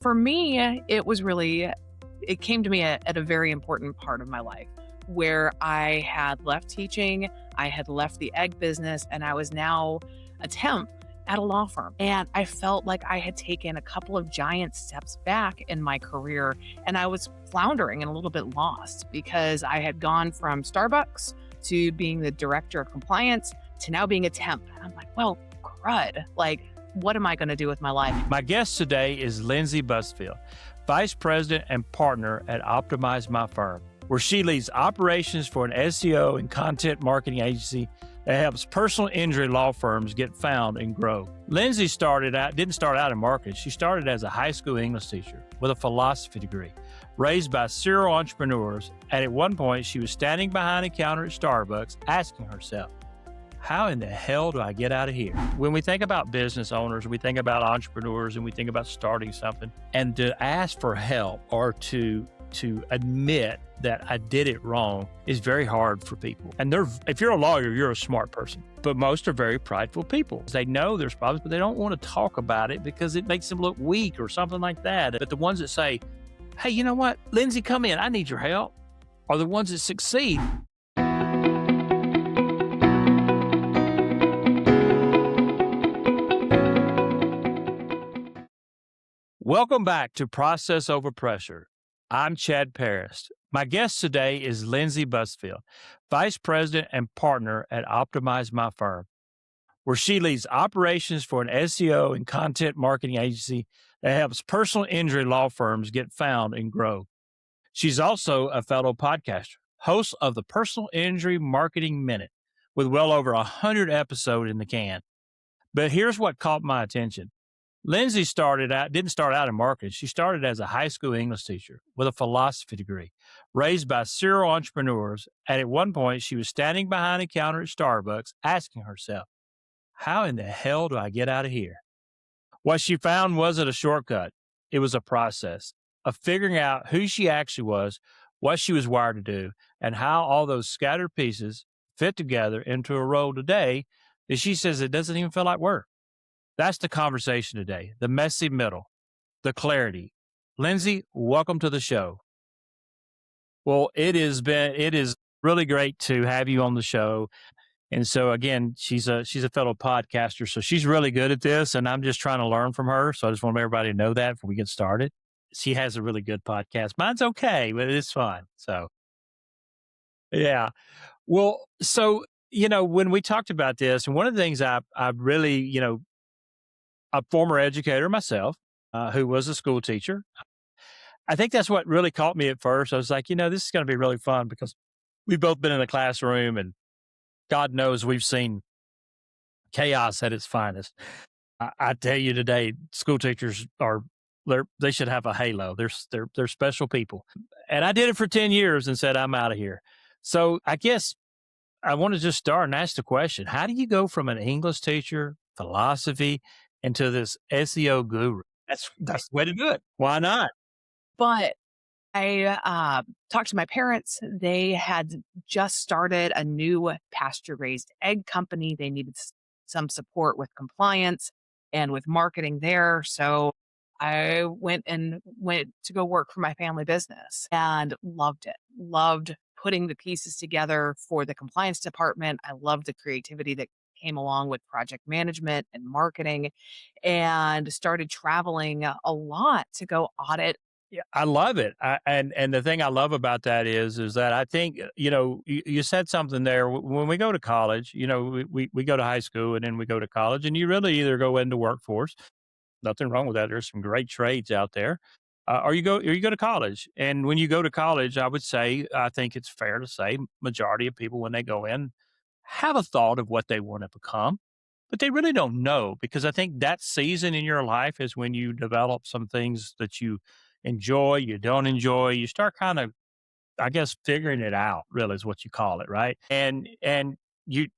For me, it came to me at a very important part of my life where I had left teaching, I had left the egg business, and I was now a temp at a law firm. And I felt like I had taken a couple of giant steps back in my career and I was floundering and a little bit lost because I had gone from Starbucks to being the director of compliance to now being a temp. And I'm like, well, crud. Like, what am I going to do with my life? My guest today is Lindsey Busfield, Vice President and Partner at Optimize My Firm, where she leads operations for an SEO and content marketing agency that helps personal injury law firms get found and grow. Lindsey didn't start out in marketing. She started as a high school English teacher with a philosophy degree, raised by serial entrepreneurs. And at one point, she was standing behind a counter at Starbucks asking herself, how in the hell do I get out of here? When we think about business owners, we think about entrepreneurs, and we think about starting something, and to ask for help or to admit that I did it wrong is very hard for people. And if you're a lawyer, you're a smart person, but most are very prideful people. They know there's problems, but they don't want to talk about it because it makes them look weak or something like that. But the ones that say, hey, you know what, Lindsey, come in, I need your help, are the ones that succeed. Welcome back to Process Over Pressure. I'm Chad Paris. My guest today is Lindsey Busfield, Vice President and Partner at Optimize My Firm, where she leads operations for an SEO and content marketing agency that helps personal injury law firms get found and grow. She's also a fellow podcaster, host of the Personal Injury Marketing Minute, with well over 100 episodes in the can. But here's what caught my attention. Lindsey didn't start out in marketing. She started as a high school English teacher with a philosophy degree, raised by serial entrepreneurs. And at one point, she was standing behind a counter at Starbucks asking herself, how in the hell do I get out of here? What she found wasn't a shortcut. It was a process of figuring out who she actually was, what she was wired to do, and how all those scattered pieces fit together into a role today that she says it doesn't even feel like work. That's the conversation today, the messy middle, the clarity. Lindsey, welcome to the show. Well, it is really great to have you on the show. And so again, she's a fellow podcaster, so she's really good at this, and I'm just trying to learn from her. So I just want everybody to know that before we get started. She has a really good podcast. Mine's okay, but it's fun. So yeah. Well, so, when we talked about this, and one of the things I really, a former educator myself, who was a school teacher. I think that's what really caught me at first. I was like, this is going to be really fun because we've both been in the classroom and God knows we've seen chaos at its finest. I tell you today, school teachers they should have a halo. They're special people. And I did it for 10 years and said, I'm out of here. So I guess I want to just start and ask the question, how do you go from an English teacher, philosophy, into this SEO guru? That's the way to do it. Why not? But I talked to my parents. They had just started a new pasture-raised egg company. They needed some support with compliance and with marketing there. So I went to go work for my family business and loved it. Loved putting the pieces together for the compliance department. I loved the creativity that came along with project management and marketing, and started traveling a lot to go audit. Yeah, I love it. And the thing I love about that is that I think, you said something there. When we go to college, we go to high school and then we go to college, and you really either go into workforce. Nothing wrong with that. There's some great trades out there. Or you go to college. And when you go to college, I think it's fair to say majority of people, when they go in, have a thought of what they want to become, but they really don't know, because I think that season in your life is when you develop some things that you enjoy, you don't enjoy. You start kind of, I guess, figuring it out, really is what you call it, right? And you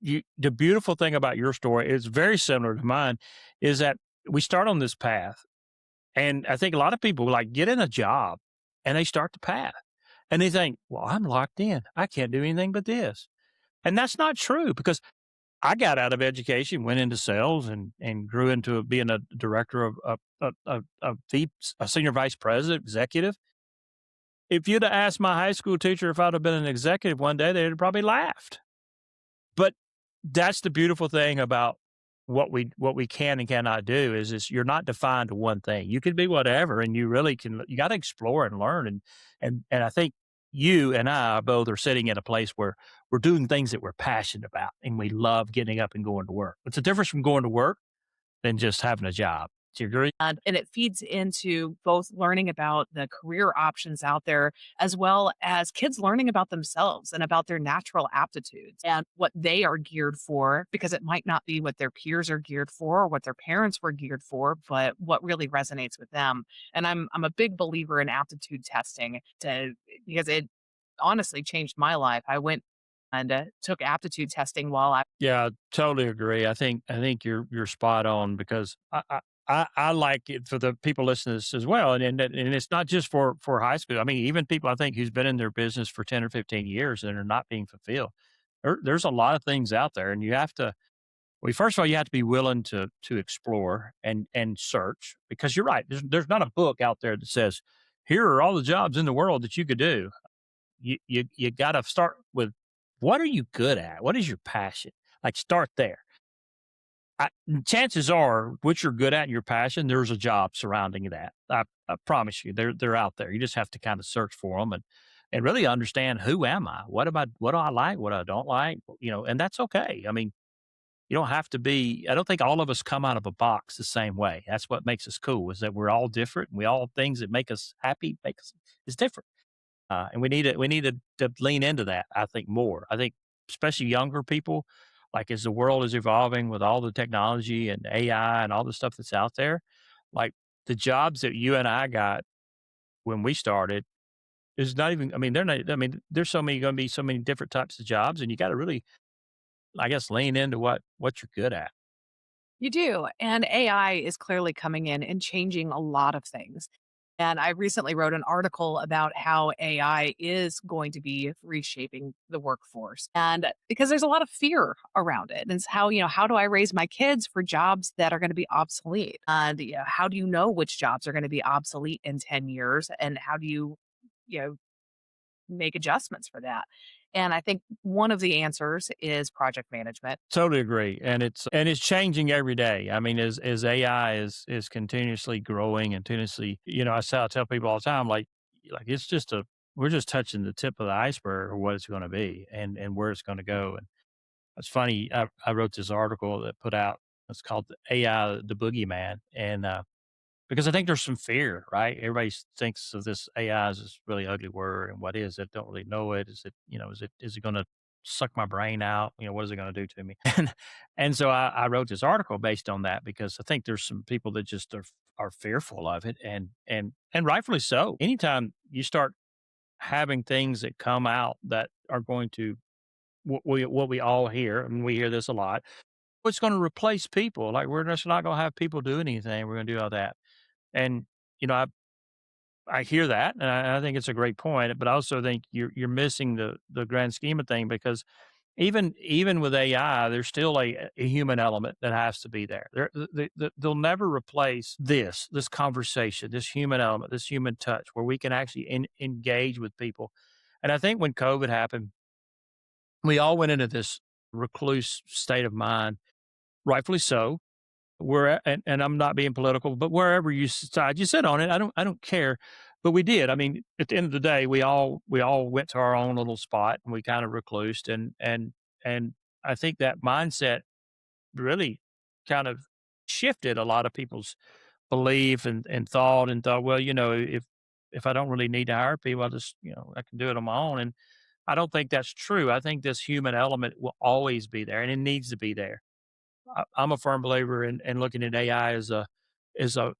the beautiful thing about your story is very similar to mine, is that we start on this path. And I think a lot of people get in a job and they start the path and they think, well, I'm locked in. I can't do anything but this. And that's not true, because I got out of education, went into sales, and grew into being a director of a senior vice president, executive. If you'd have asked my high school teacher if I'd have been an executive one day, they'd have probably laughed. But that's the beautiful thing about what we can and cannot do is you're not defined to one thing. You can be whatever, and you really can. You got to explore and learn, and I think you and I both are sitting in a place where we're doing things that we're passionate about, and we love getting up and going to work. It's a difference from going to work than just having a job. Do you agree? And it feeds into both learning about the career options out there, as well as kids learning about themselves and about their natural aptitudes and what they are geared for, because it might not be what their peers are geared for or what their parents were geared for, but what really resonates with them. And I'm a big believer in aptitude testing because it honestly changed my life. I went and took aptitude testing while I Yeah, I totally agree. I think you're spot on because I like it for the people listening to this as well, and it's not just for high school. I mean, even people I think who's been in their business for 10 or 15 years and are not being fulfilled. There's a lot of things out there, and you have to. Well, first of all, you have to be willing to explore and search because you're right. There's not a book out there that says here are all the jobs in the world that you could do. You got to start with what are you good at? What is your passion? Like start there. Chances are, what you're good at and your passion, there's a job surrounding that. I promise you, they're out there. You just have to kind of search for them and really understand who am I? What do I like? What I don't like? And that's okay. I mean, you don't have to be. I don't think all of us come out of a box the same way. That's what makes us cool. Is that we're all different. We all things that make us happy make us is different. And we need to lean into that, I think, more. I think especially younger people, like as the world is evolving with all the technology and AI and all the stuff that's out there, like the jobs that you and I got when we started is not even, I mean, they're not, I mean, there's going to be so many different types of jobs and you got to really, I guess, lean into what you're good at. You do. And AI is clearly coming in and changing a lot of things. And I recently wrote an article about how AI is going to be reshaping the workforce. And because there's a lot of fear around it. And it's how do I raise my kids for jobs that are going to be obsolete? And how do you know which jobs are going to be obsolete in 10 years? And how do you know, make adjustments for that? And I think one of the answers is project management. Totally agree, and it's changing every day. I mean, as AI is continuously growing and continuously, I tell people all the time, like it's just a we're just touching the tip of the iceberg of what it's going to be and where it's going to go. And it's funny. I wrote this article that put out. It's called the AI, the Boogeyman, and because I think there's some fear, right? Everybody thinks of this AI as this really ugly word, and what is it? Don't really know it. Is it, is it going to suck my brain out? What is it going to do to me? And so I wrote this article based on that because I think there's some people that just are fearful of it, and rightfully so. Anytime you start having things that come out that are going to what we all hear, I mean, we hear this a lot. What's going to replace people? Like we're just not going to have people do anything. We're going to do all that. And, you know, I hear that, and I think it's a great point, but I also think you're missing the grand scheme of thing because even with AI, there's still a human element that has to be there. They'll never replace this conversation, this human element, this human touch, where we can actually engage with people. And I think when COVID happened, we all went into this recluse state of mind, rightfully so, and I'm not being political, but wherever you decide you sit on it, I don't care. But we did. I mean, at the end of the day, we all went to our own little spot and we kind of reclused and I think that mindset really kind of shifted a lot of people's belief and thought, well, if I don't really need to hire people, I can do it on my own. And I don't think that's true. I think this human element will always be there and it needs to be there. I'm a firm believer in looking at AI as a is a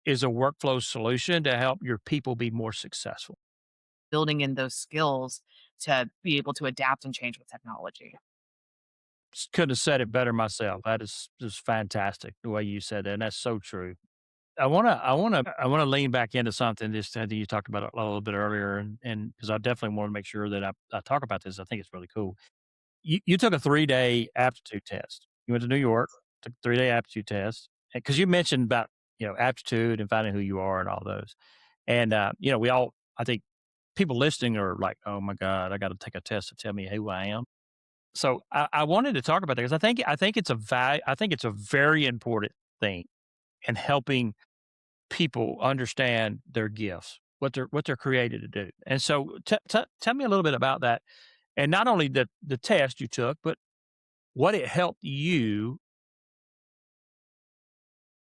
workflow solution to help your people be more successful. Building in those skills to be able to adapt and change with technology. Couldn't have said it better myself. That is just fantastic the way you said that, and that's so true. I wanna lean back into something just that you talked about a little bit earlier, and because I definitely want to make sure that I talk about this. I think it's really cool. you took a 3-day aptitude test. You went to New York, took a 3-day aptitude test, because you mentioned about, aptitude and finding who you are and all those. And, we all I think people listening are like, "Oh my god, I gotta take a test to tell me who I am." So, I wanted to talk about that because I think it's a very important thing in helping people understand their gifts, what they're created to do. And so tell me a little bit about that, and not only the test you took, but what it helped you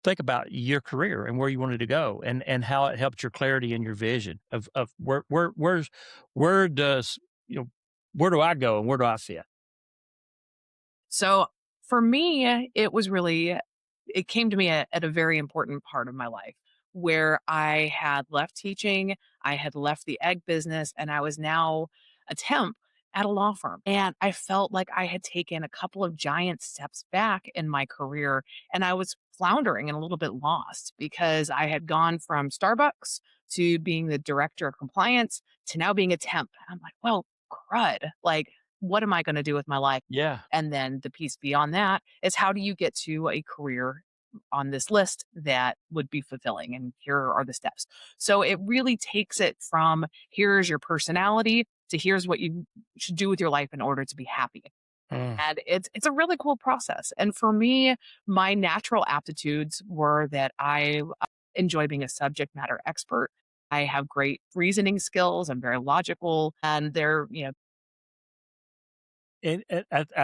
think about your career and where you wanted to go, and how it helped your clarity and your vision of where does, where do I go and where do I fit? So for me, it came to me at a very important part of my life where I had left teaching, I had left the egg business, and I was now a temp at a law firm. And I felt like I had taken a couple of giant steps back in my career and I was floundering and a little bit lost because I had gone from Starbucks to being the director of compliance to now being a temp. I'm like, well, crud. Like, what am I going to do with my life? Yeah. And then the piece beyond that is how do you get to a career on this list that would be fulfilling? And here are the steps. So it really takes it from here's your personality to here's what you should do with your life in order to be happy. Mm. And it's a really cool process. And for me, my natural aptitudes were that I enjoy being a subject matter expert. I have great reasoning skills. I'm very logical, and I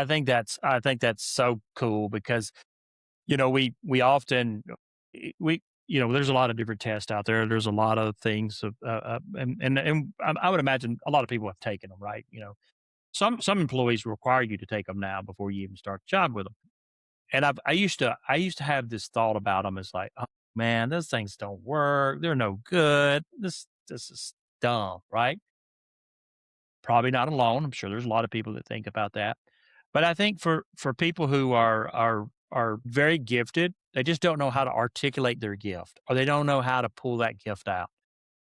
think that's so cool because, we often we there's a lot of different tests out there. There's a lot of things of, and I would imagine a lot of people have taken them, right? Some employees require you to take them now before you even start the job with them. And I used to have this thought about them as like, "Oh, man, those things don't work. They're no good. This is dumb," right? Probably not alone. I'm sure there's a lot of people that think about that. But I think for people who are very gifted, they just don't know how to articulate their gift, or they don't know how to pull that gift out.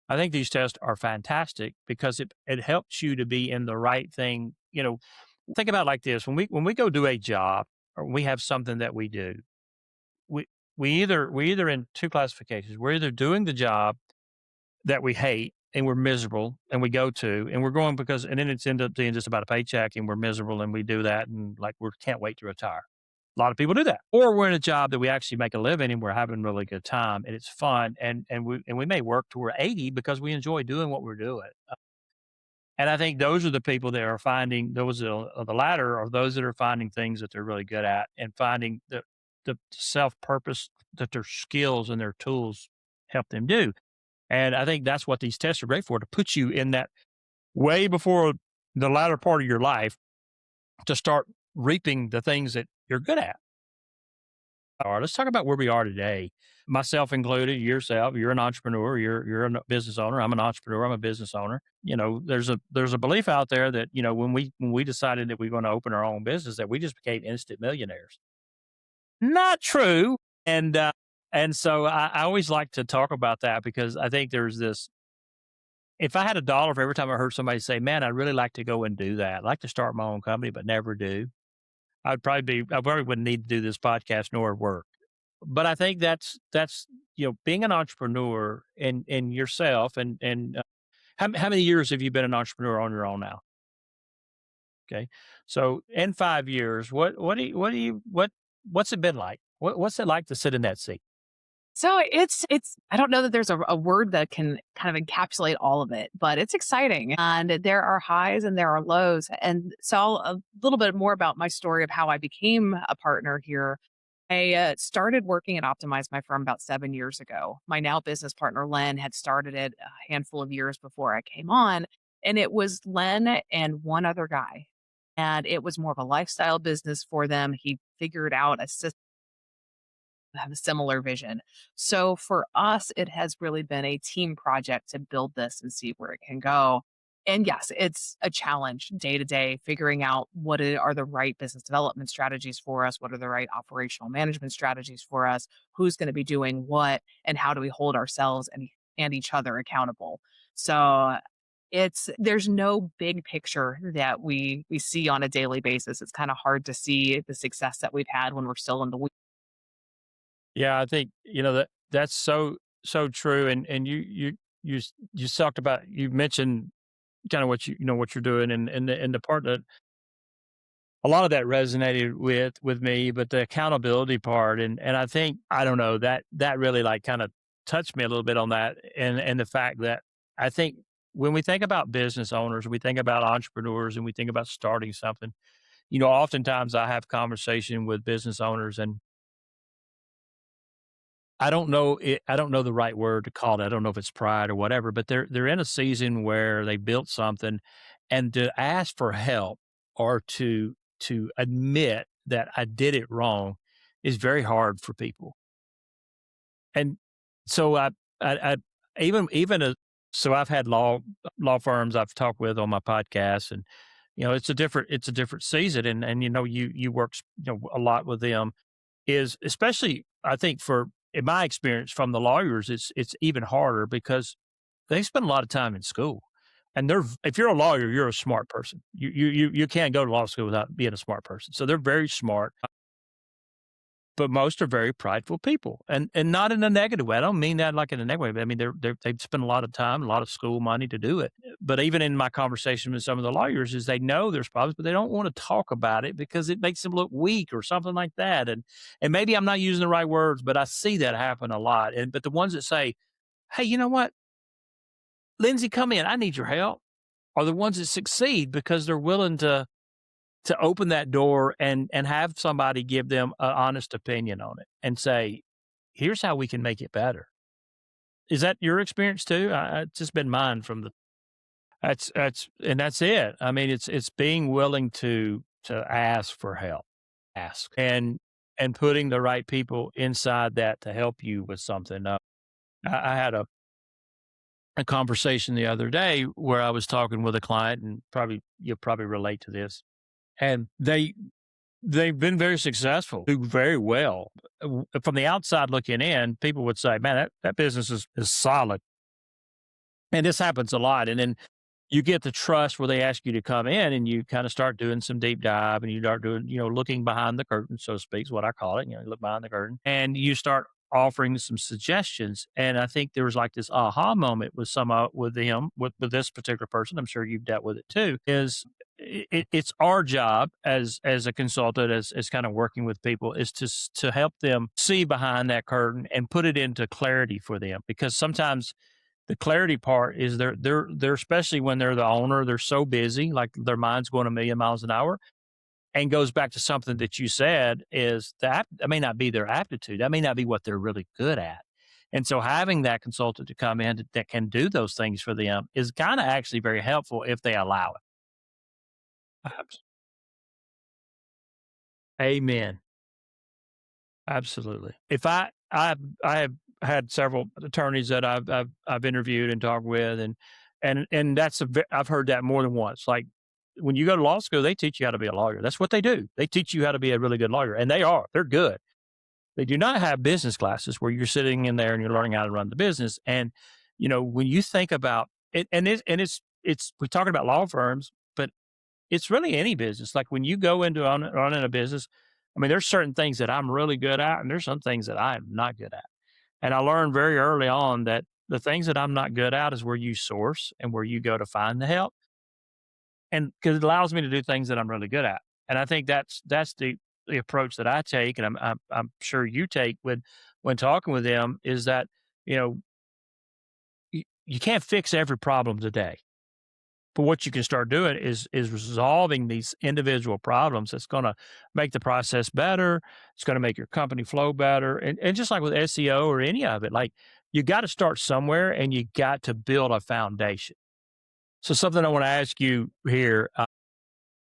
I think these tests are fantastic because it helps you to be in the right thing. Think about it like this: when we go do a job or we have something that we do, we we either in two classifications. We're either doing the job that we hate and we're miserable and we go to and we're going because and then it's end up being just about a paycheck and we're miserable and we do that and like we can't wait to retire. A lot of people do that. Or we're in a job that we actually make a living and we're having a really good time and it's fun and we may work till we're 80 because we enjoy doing what we're doing. And I think those are the people that are finding those are the latter are those that are finding things that they're really good at and finding the self purpose that their skills and their tools help them do. And I think that's what these tests are great for, to put you in that way before the latter part of your life to start reaping the things that you're good at. All right, let's talk about where we are today. Myself included, yourself, you're an entrepreneur, you're a business owner. I'm an entrepreneur, I'm a business owner. There's a belief out there that, when we decided that we are going to open our own business, that we just became instant millionaires. Not true. And so I always like to talk about that because I think there's this. If I had a dollar for every time I heard somebody say, "Man, I'd really like to go and do that. I'd like to start my own company, but never do," I probably wouldn't need to do this podcast nor work. But I think that's being an entrepreneur and yourself and how many years have you been an entrepreneur on your own now? Okay, so in 5 years, what's it been like? What's it like to sit in that seat? So it's I don't know that there's a word that can kind of encapsulate all of it, but it's exciting and there are highs and there are lows. And so a little bit more about my story of how I became a partner here. I started working at Optimize my firm about 7 years ago. My now business partner Len had started it a handful of years before I came on, and it was Len and one other guy. And it was more of a lifestyle business for them. He figured out a system have a similar vision. So for us, it has really been a team project to build this and see where it can go. And yes, it's a challenge day to day, figuring out are the right business development strategies for us, what are the right operational management strategies for us, who's going to be doing what, and how do we hold ourselves and each other accountable. So there's no big picture that we see on a daily basis. It's kind of hard to see the success that we've had when we're still in the weeds. Yeah, I think, that's so true, and you talked about you mentioned kinda what what you're doing, and the part that a lot of that resonated with me, but the accountability part, and I think, I don't know, that really, like, kinda touched me a little bit on that, and the fact that I think when we think about business owners, we think about entrepreneurs, and we think about starting something, oftentimes I have conversation with business owners, and I don't know the right word to call it. I don't know if it's pride or whatever, but they're in a season where they built something, and to ask for help or to admit that I did it wrong is very hard for people. And so I even so I've had law firms I've talked with on my podcast, and it's a different season, and you work a lot with them, is especially, I think, for in my experience from the lawyers, it's even harder because they spend a lot of time in school, and if you're a lawyer, you're a smart person. You can't go to law school without being a smart person. So they're very smart, but most are very prideful people, and not in a negative way. I don't mean that like in a negative way. I mean they've spent a lot of time, a lot of school money to do it. But even in my conversation with some of the lawyers, is they know there's problems, but they don't want to talk about it because it makes them look weak or something like that. And maybe I'm not using the right words, but I see that happen a lot. And but the ones that say, "Hey, you know what, Lindsay, come in. I need your help," are the ones that succeed because they're willing to open that door and have somebody give them an honest opinion on it and say, "Here's how we can make it better." Is that your experience too? It's just been mine from the that's it. I mean, it's being willing to ask for help, ask, and putting the right people inside that to help you with something. I had a conversation the other day where I was talking with a client, and probably you'll probably relate to this, and they've been very successful, do very well. From the outside looking in, people would say, "Man, that business is solid." And this happens a lot. And then you get the trust where they ask you to come in and you kind of start doing some deep dive, and you start doing, looking behind the curtain, so to speak, is what I call it. You look behind the curtain and you start offering some suggestions. And I think there was like this aha moment with with him, with this particular person. I'm sure you've dealt with it too, is it's our job as a consultant, as kind of working with people, is to help them see behind that curtain and put it into clarity for them, because sometimes the clarity part is they're especially when they're the owner, they're so busy, like their mind's going a million miles an hour, and goes back to something that you said, is that may not be their aptitude. That may not be what they're really good at. And so having that consultant to come in that can do those things for them is kind of actually very helpful if they allow it. Abs- Amen. Absolutely. If I have had several attorneys that I've interviewed and talked with, and I've heard that more than once. Like, when you go to law school, they teach you how to be a lawyer. That's what they do. They teach you how to be a really good lawyer, and they're good. They do not have business classes where you're sitting in there and you're learning how to run the business. And when you think about it, it's we're talking about law firms, but it's really any business. Like, when you go into running a business, I mean, there's certain things that I'm really good at, and there's some things that I am not good at. And I learned very early on that the things that I'm not good at is where you source and where you go to find the help. And because it allows me to do things that I'm really good at. And I think that's the approach that I take, and I'm sure you take when talking with them, is that, you know, you can't fix every problem today. But what you can start doing is resolving these individual problems. That's going to make the process better. It's going to make your company flow better. And just like with SEO or any of it, like, you got to start somewhere, and you got to build a foundation. So something I want to ask you here,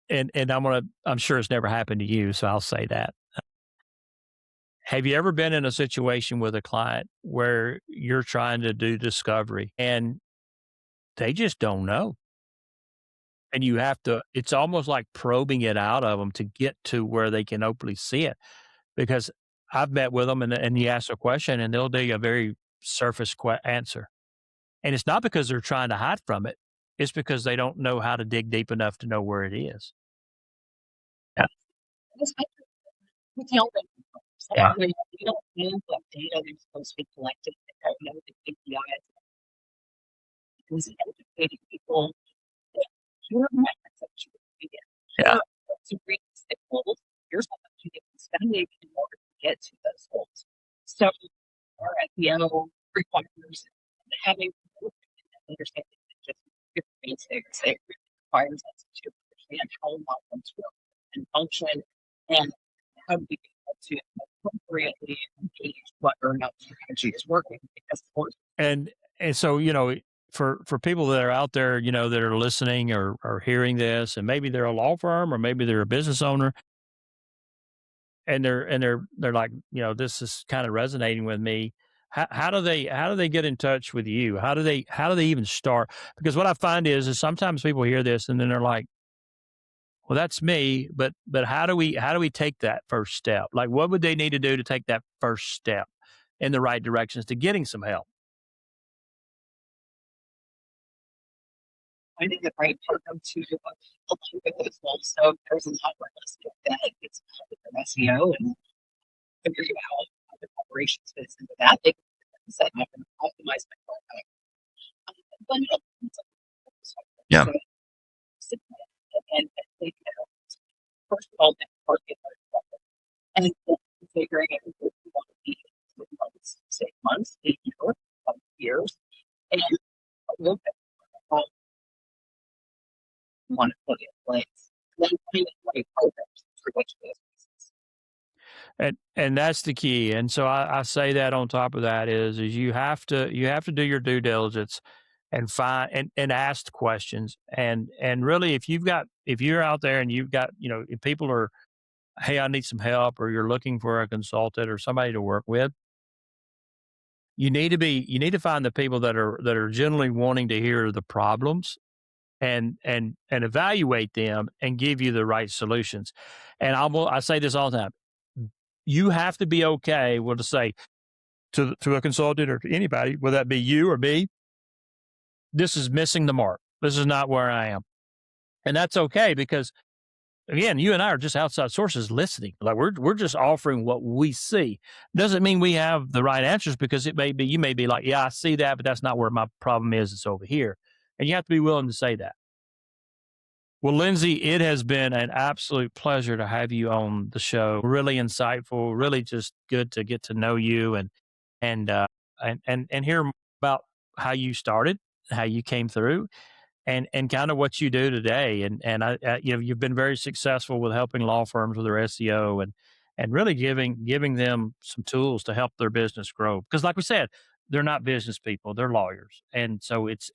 and I'm sure it's never happened to you, so I'll say that. Have you ever been in a situation with a client where you're trying to do discovery and they just don't know? And you have to, it's almost like probing it out of them to get to where they can openly see it. Because I've met with them, and you ask a question and they'll do a very surface answer. And it's not because they're trying to hide from it. It's because they don't know how to dig deep enough to know where it is. Yeah. It's like we tell them, Yeah. we don't know what data they're supposed to be collecting. They don't know the KPIs. Because educating people that here are metrics that you can get. Yeah. Here are some realistic goals. Here's how much you get spending in order to get to those goals. So our SEO requires having understanding that just basics. It really requires us to understand how models work and function and how to be able to appropriately engage what or not strategy is working because of course And and so, for people that are out there, that are listening or hearing this, and maybe they're a law firm or maybe they're a business owner, and they're like, this is kind of resonating with me. How do they get in touch with you? How do they even start? Because what I find is sometimes people hear this and then they're like, well, that's me, but how do we take that first step? Like, what would they need to do to take that first step in the right directions to getting some help? finding the right program to help you with those goals. So there's a lot more listed that it's with their SEO and figuring out how the operations fits into that. They can set up and optimize my program. But Yeah. so and they can first of all target and then figuring out what you want to be in months, 6 months, a year, 5 years, and look at how you want to put in place. Then find the right programs for each of those pieces. And that's the key. And so I say that on top of that is you have to do your due diligence and find and ask questions. And really if you're out there and you've got, if people are, hey, I need some help, or you're looking for a consultant or somebody to work with, you need to find the people that are generally wanting to hear the problems and evaluate them and give you the right solutions. And I say this all the time. You have to be okay with to say to a consultant or to anybody, whether that be you or me, this is missing the mark. This is not where I am. And that's okay because again, you and I are just outside sources listening. Like we're just offering what we see. Doesn't mean we have the right answers because you may be like, yeah, I see that, but that's not where my problem is. It's over here. And you have to be willing to say that. Well, Lindsay, it has been an absolute pleasure to have you on the show. Really insightful, really just good to get to know you and and hear about how you started, how you came through, and kind of what you do today. And you've been very successful with helping law firms with their SEO and really giving them some tools to help their business grow. Because, like we said, they're not business people; they're lawyers, and so it's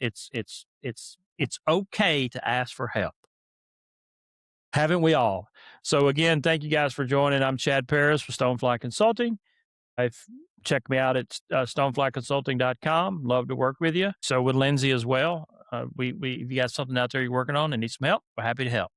okay to ask for help. Haven't we all? So again, thank you guys for joining. I'm Chad Paris with Stonefly Consulting. I've check me out at stoneflyconsulting.com. Love to work with you. So with Lindsay as well. If you got something out there you're working on and need some help, we're happy to help.